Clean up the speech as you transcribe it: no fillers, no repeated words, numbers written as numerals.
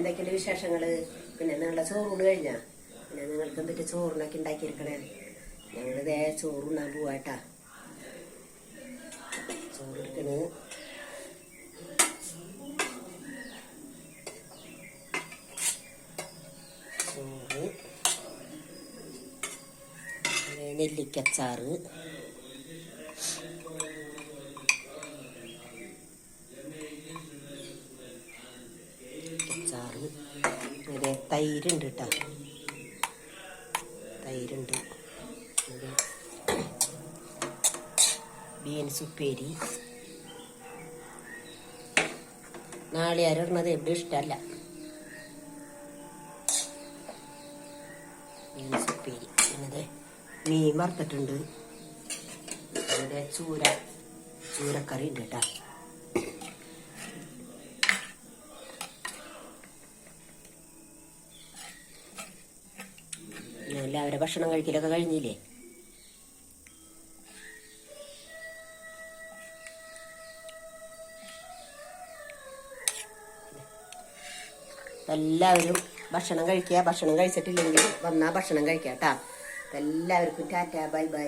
എന്തൊക്കെയാണ് വിശേഷങ്ങള്? പിന്നെ നിങ്ങളുടെ ചോറൂണ് കഴിഞ്ഞാ? പിന്നെ നിങ്ങൾക്ക് എന്തൊക്കെ ചോറിനൊക്കെ ഉണ്ടാക്കിയിരിക്കണേ? ഞങ്ങളിതേ ചോറുണ്ണാൻ പോവാട്ടാ. ചോറെടുക്കണ്. ചോറ്, നെല്ലിക്കച്ചാറ്, അച്ചാറ്, അതെ തൈരുണ്ട് കേട്ടോ. തൈരുണ്ട്, ബീൻസ് ഉപ്പേരി. നാളികേരം ഇടുന്നത് എവിടെ ഇഷ്ടമല്ല. ബീൻസ് ഉപ്പേരി, പിന്നെ മീൻ വറുത്തിട്ടുണ്ട്. പിന്നെ ചൂരക്കറി ഉണ്ട് കേട്ടോ. എല്ലാവരും ഭക്ഷണം കഴിക്കലൊക്കെ കഴിഞ്ഞില്ലേ? എല്ലാവരും ഭക്ഷണം കഴിക്കുക. ഭക്ഷണം കഴിച്ചിട്ടില്ലെങ്കിൽ വന്നാൽ ഭക്ഷണം കഴിക്കാം കേട്ടോ. എല്ലാവർക്കും ടാറ്റ, ബൈ ബൈ.